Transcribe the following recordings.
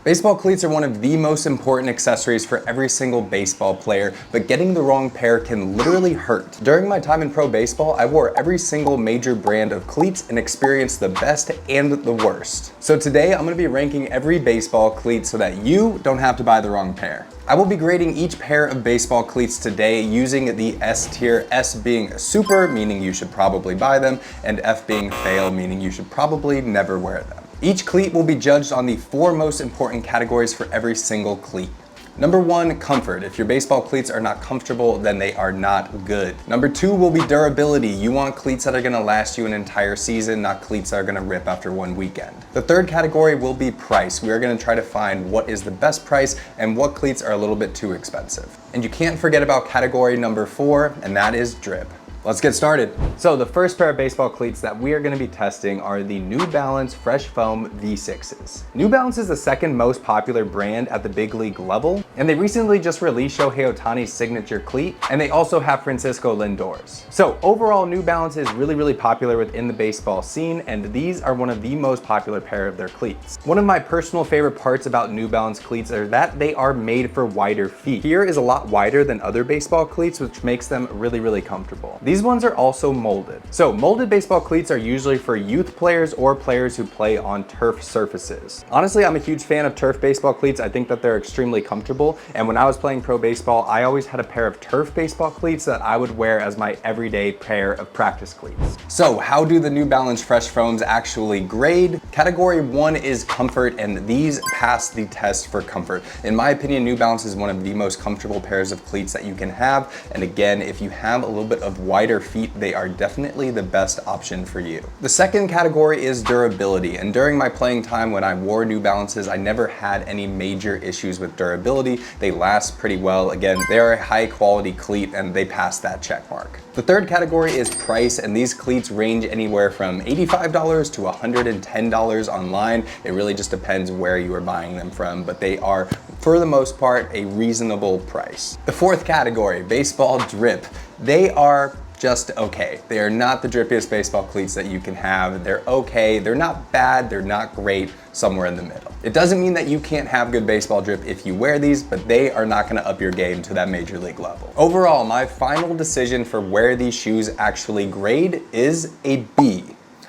Baseball cleats are one of the most important accessories for every single baseball player, but getting the wrong pair can literally hurt. During my time in pro baseball, I wore every single major brand of cleats and experienced the best and the worst. So today, I'm gonna be ranking every baseball cleat so that you don't have to buy the wrong pair. I will be grading each pair of baseball cleats today using the S tier, S being super, meaning you should probably buy them, and F being fail, meaning you should probably never wear them. Each cleat will be judged on the 4 most important categories for every single cleat. Number 1, comfort. If your baseball cleats are not comfortable, then they are not good. Number 2 will be durability. You want cleats that are gonna last you an entire season, not cleats that are gonna rip after one weekend. The 3rd category will be price. We are gonna try to find what is the best price and what cleats are a little bit too expensive. And you can't forget about category number 4, and that is drip. Let's get started. So the first pair of baseball cleats that we are gonna be testing are the New Balance Fresh Foam V6s. New Balance is the 2nd most popular brand at the big league level, and they recently just released Shohei Ohtani's signature cleat, and they also have Francisco Lindor's. So overall, New Balance is really popular within the baseball scene, and these are one of the most popular pair of their cleats. One of my personal favorite parts about New Balance cleats are that they are made for wider feet. Here is a lot wider than other baseball cleats, which makes them really comfortable. These ones are also molded. So molded baseball cleats are usually for youth players or players who play on turf surfaces. Honestly, I'm a huge fan of turf baseball cleats. I think that they're extremely comfortable. And when I was playing pro baseball, I always had a pair of turf baseball cleats that I would wear as my everyday pair of practice cleats. So how do the New Balance Fresh Foams actually grade? Category 1 is comfort, and these pass the test for comfort. In my opinion, New Balance is one of the most comfortable pairs of cleats that you can have. And again, if you have a little bit of wider feet, they are definitely the best option for you. The 2nd category is durability, and during my playing time when I wore New Balances, I never had any major issues with durability. They last pretty well. Again, they are a high quality cleat and they pass that check mark. The 3rd category is price, and these cleats range anywhere from $85 to $110 online. It really just depends where you are buying them from, but they are, for the most part, a reasonable price. The 4th category, baseball drip. They are just okay. They are not the drippiest baseball cleats that you can have. They're okay, they're not bad, they're not great, somewhere in the middle. It doesn't mean that you can't have good baseball drip if you wear these, but they are not gonna up your game to that major league level. Overall, my final decision for where these shoes actually grade is a B.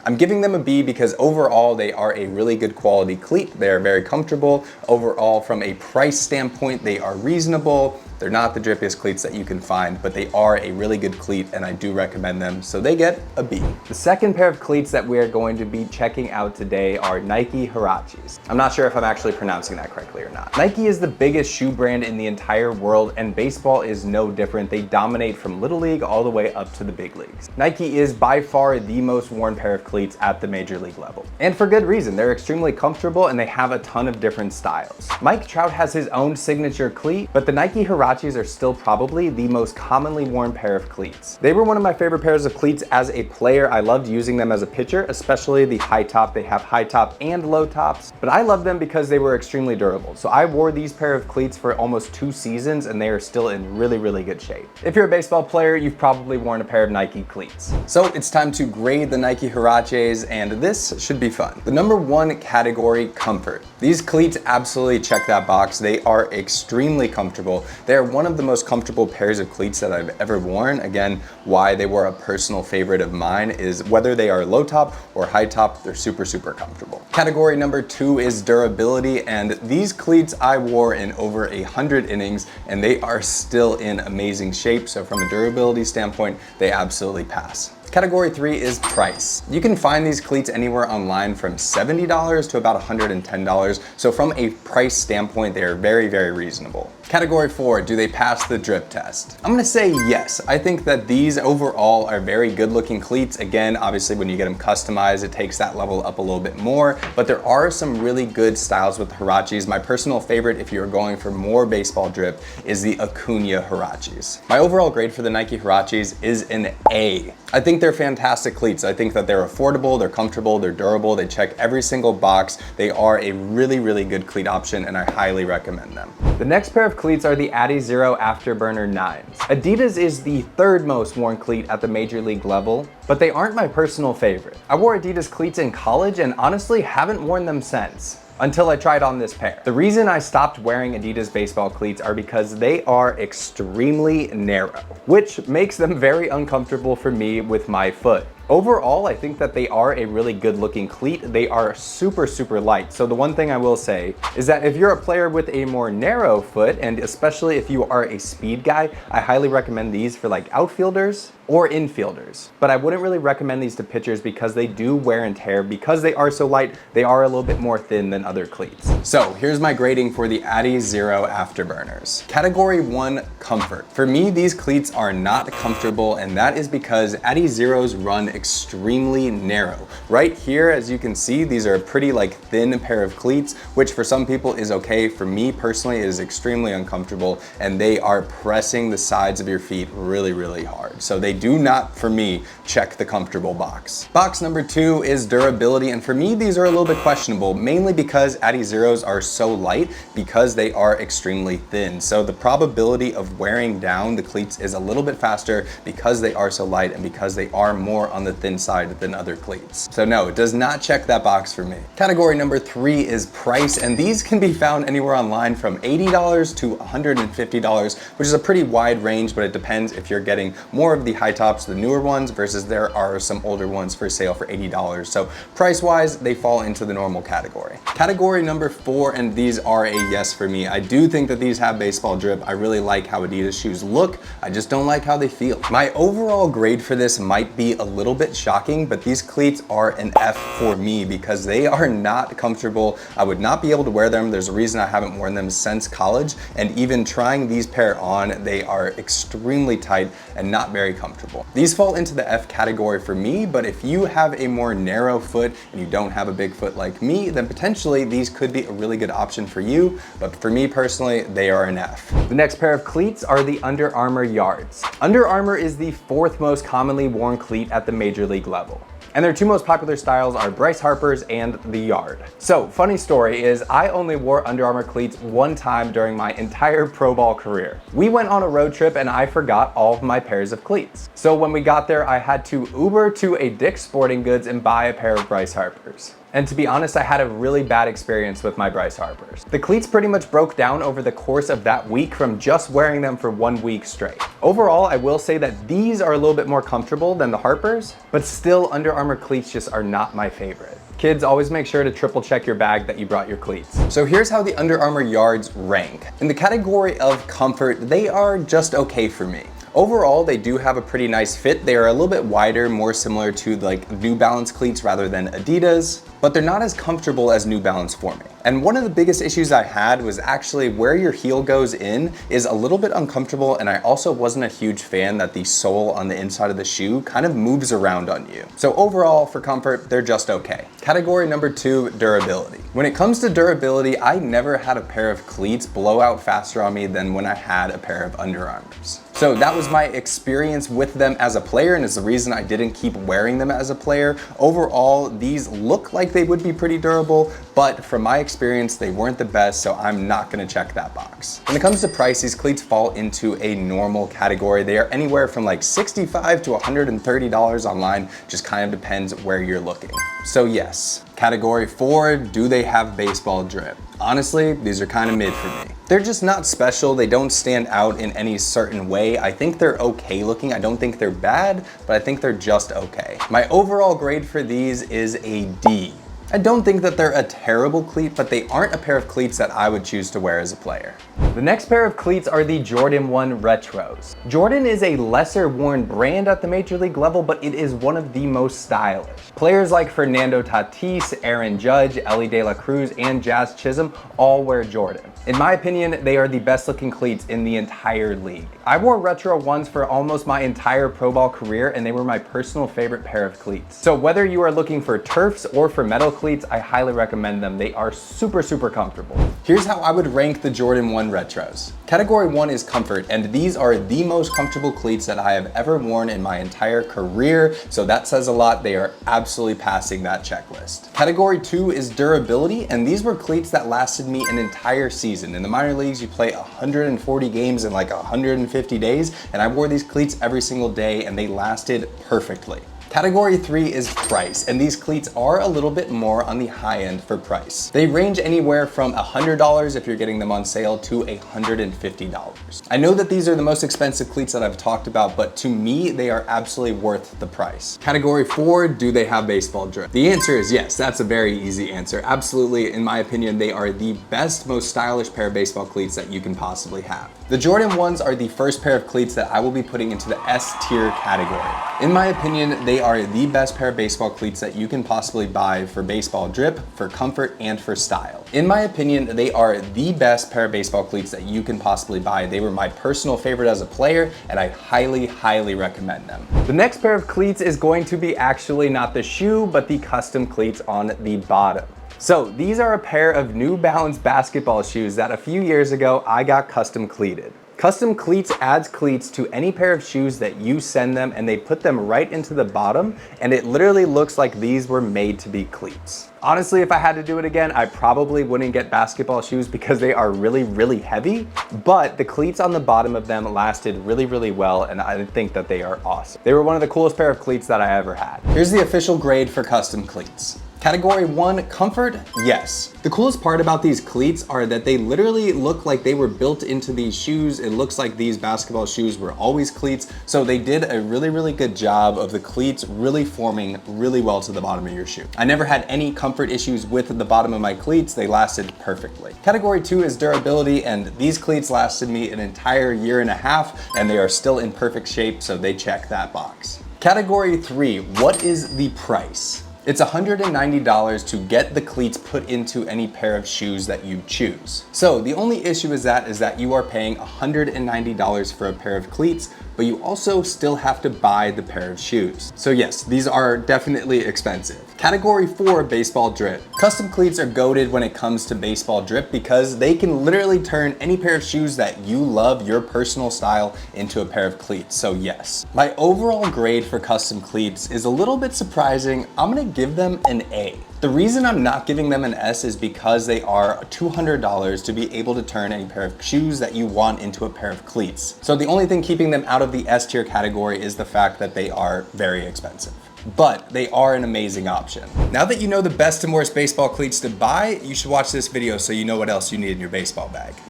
I'm giving them a B because overall they are a really good quality cleat. They are very comfortable. Overall, from a price standpoint, they are reasonable. They're not the drippiest cleats that you can find, but they are a really good cleat and I do recommend them, so they get a B. The 2nd pair of cleats that we are going to be checking out today are Nike Huaraches. I'm not sure if I'm actually pronouncing that correctly or not. Nike is the biggest shoe brand in the entire world, and baseball is no different. They dominate from Little League all the way up to the big leagues. Nike is by far the most worn pair of cleats at the major league level. And for good reason. They're extremely comfortable and they have a ton of different styles. Mike Trout has his own signature cleat, but the Nike Huaraches are still probably the most commonly worn pair of cleats. They were one of my favorite pairs of cleats as a player. I loved using them as a pitcher, especially the high top. They have high top and low tops, but I love them because they were extremely durable. So I wore these pair of cleats for almost 2 seasons and they are still in really good shape. If you're a baseball player, you've probably worn a pair of Nike cleats. So it's time to grade the Nike Huaraches, and this should be fun. The number 1 category, comfort. These cleats absolutely check that box. They are extremely comfortable. They're one of the most comfortable pairs of cleats that I've ever worn. Again, why they were a personal favorite of mine is whether they are low top or high top, they're super comfortable. Category number 2 is durability, and these cleats I wore in over 100 innings and they are still in amazing shape. So from a durability standpoint, they absolutely pass. Category 3 is price. You can find these cleats anywhere online from $70 to about $110. So from a price standpoint, they are very reasonable. Category 4, do they pass the drip test? I'm gonna say yes. I think that these overall are very good looking cleats. Again, obviously when you get them customized, it takes that level up a little bit more, but there are some really good styles with Huaraches. My personal favorite, if you're going for more baseball drip, is the Acuna Huaraches. My overall grade for the Nike Huaraches is an A. I think they're fantastic cleats. I think that they're affordable, they're comfortable, they're durable, they check every single box. They are a really good cleat option and I highly recommend them. The next pair of cleats are the Adizero Afterburner 9s. Adidas is the 3rd most worn cleat at the major league level, but they aren't my personal favorite. I wore Adidas cleats in college and honestly haven't worn them since. until I tried on this pair. The reason I stopped wearing Adidas baseball cleats are because they are extremely narrow, which makes them very uncomfortable for me with my foot. Overall, I think that they are a really good looking cleat. They are super, super light. So the one thing I will say is that if you're a player with a more narrow foot, and especially if you are a speed guy, I highly recommend these for like outfielders or infielders. But I wouldn't really recommend these to pitchers because they do wear and tear. Because they are so light, they are a little bit more thin than other cleats. So here's my grading for the Adi Zero Afterburners. Category 1, comfort. For me, these cleats are not comfortable, and that is because Adi Zeros run extremely narrow. Right here, as you can see, these are a pretty like thin pair of cleats, which for some people is okay. For me personally, it is extremely uncomfortable, and they are pressing the sides of your feet really, really hard. So they do not, for me, check the comfortable box. Box number 2 is durability, and for me, these are a little bit questionable, mainly because Adi Zeros are so light because they are extremely thin. So the probability of wearing down the cleats is a little bit faster because they are so light and because they are more on the thin side than other cleats. So no, it does not check that box for me. Category number 3 is price, and these can be found anywhere online from $80 to $150, which is a pretty wide range, but it depends if you're getting more of the high tops, the newer ones, versus there are some older ones for sale for $80. So price-wise, they fall into the normal category. Category number 4, and these are a yes for me. I do think that these have baseball drip. I really like how Adidas shoes look. I just don't like how they feel. My overall grade for this might be a little bit shocking, but these cleats are an F for me because they are not comfortable. I would not be able to wear them. There's a reason I haven't worn them since college, and even trying these pair on, they are extremely tight and not very comfortable. These fall into the F category for me, but if you have a more narrow foot and you don't have a big foot like me, then potentially these could be a really good option for you, but for me personally, they are an F. The next pair of cleats are the Under Armour Yards. Under Armour is the 4th most commonly worn cleat at the major league level. And their 2 most popular styles are Bryce Harper's and the Yard. So, funny story is I only wore Under Armour cleats one time during my entire pro ball career. We went on a road trip and I forgot all of my pairs of cleats. So when we got there, I had to Uber to a Dick's Sporting Goods and buy a pair of Bryce Harper's. And to be honest, I had a really bad experience with my Bryce Harper's. The cleats pretty much broke down over the course of that week from just wearing them for 1 week straight. Overall, I will say that these are a little bit more comfortable than the Harper's, but still Under Armour cleats just are not my favorite. Kids, always make sure to triple check your bag that you brought your cleats. So here's how the Under Armour Yards rank. In the category of comfort, they are just okay for me. Overall, they do have a pretty nice fit. They are a little bit wider, more similar to like New Balance cleats rather than Adidas, but they're not as comfortable as New Balance for me. And one of the biggest issues I had was actually where your heel goes in is a little bit uncomfortable, and I also wasn't a huge fan that the sole on the inside of the shoe kind of moves around on you. So overall, for comfort, they're just okay. Category number 2, durability. When it comes to durability, I never had a pair of cleats blow out faster on me than when I had a pair of Under Armours. So that was my experience with them as a player, and it's the reason I didn't keep wearing them as a player. Overall, these look like they would be pretty durable, but from my experience, they weren't the best, so I'm not gonna check that box. When it comes to price, these cleats fall into a normal category. They are anywhere from like $65 to $130 online, just kind of depends where you're looking. So yes. Category 4, do they have baseball drip? Honestly, these are kind of mid for me. They're just not special. They don't stand out in any certain way. I think they're okay looking. I don't think they're bad, but I think they're just okay. My overall grade for these is a D. I don't think that they're a terrible cleat, but they aren't a pair of cleats that I would choose to wear as a player. The next pair of cleats are the Jordan 1 Retros. Jordan is a lesser worn brand at the major league level, but it is one of the most stylish. Players like Fernando Tatis, Aaron Judge, Ellie De La Cruz, and Jazz Chisholm all wear Jordan. In my opinion, they are the best looking cleats in the entire league. I wore Retro 1s for almost my entire pro ball career, and they were my personal favorite pair of cleats. So whether you are looking for turfs or for metal cleats, I highly recommend them. They are super, super comfortable. Here's how I would rank the Jordan 1 Retros. Category 1 is comfort, and these are the most comfortable cleats that I have ever worn in my entire career, so that says a lot. They are absolutely passing that checklist. Category 2 is durability, and these were cleats that lasted me an entire season. In the minor leagues, you play 140 games in like 150 days, and I wore these cleats every single day, and they lasted perfectly. Category 3 is price, and these cleats are a little bit more on the high end for price. They range anywhere from $100 if you're getting them on sale to $150. I know that these are the most expensive cleats that I've talked about, but to me, they are absolutely worth the price. Category 4, do they have baseball drip? The answer is yes. That's a very easy answer. Absolutely, in my opinion, they are the best, most stylish pair of baseball cleats that you can possibly have. The Jordan 1s are the first pair of cleats that I will be putting into the S tier category. In my opinion, they are the best pair of baseball cleats that you can possibly buy for baseball drip, for comfort, and for style. In my opinion, they are the best pair of baseball cleats that you can possibly buy. They were my personal favorite as a player, and I highly, highly recommend them. The next pair of cleats is going to be actually not the shoe, but the custom cleats on the bottom. So these are a pair of New Balance basketball shoes that a few years ago I got custom cleated. Custom Cleats adds cleats to any pair of shoes that you send them, and they put them right into the bottom, and it literally looks like these were made to be cleats. Honestly, if I had to do it again, I probably wouldn't get basketball shoes because they are really, really heavy, but the cleats on the bottom of them lasted really, really well, and I think that they are awesome. They were one of the coolest pair of cleats that I ever had. Here's the official grade for Custom Cleats. Category 1, comfort, yes. The coolest part about these cleats are that they literally look like they were built into these shoes. It looks like these basketball shoes were always cleats. So they did a really, really good job of the cleats really forming really well to the bottom of your shoe. I never had any comfort issues with the bottom of my cleats. They lasted perfectly. Category 2 is durability, and these cleats lasted me an entire year and a half, and they are still in perfect shape, so they check that box. Category 3, what is the price? It's $190 to get the cleats put into any pair of shoes that you choose. So the only issue is that you are paying $190 for a pair of cleats, but you also still have to buy the pair of shoes. So yes, these are definitely expensive. Category 4, baseball drip. Custom cleats are goated when it comes to baseball drip because they can literally turn any pair of shoes that you love, your personal style, into a pair of cleats, so yes. My overall grade for custom cleats is a little bit surprising. I'm gonna give them an A. The reason I'm not giving them an S is because they are $200 to be able to turn any pair of shoes that you want into a pair of cleats. So the only thing keeping them out of the S tier category is the fact that they are very expensive. But they are an amazing option. Now that you know the best and worst baseball cleats to buy, you should watch this video so you know what else you need in your baseball bag.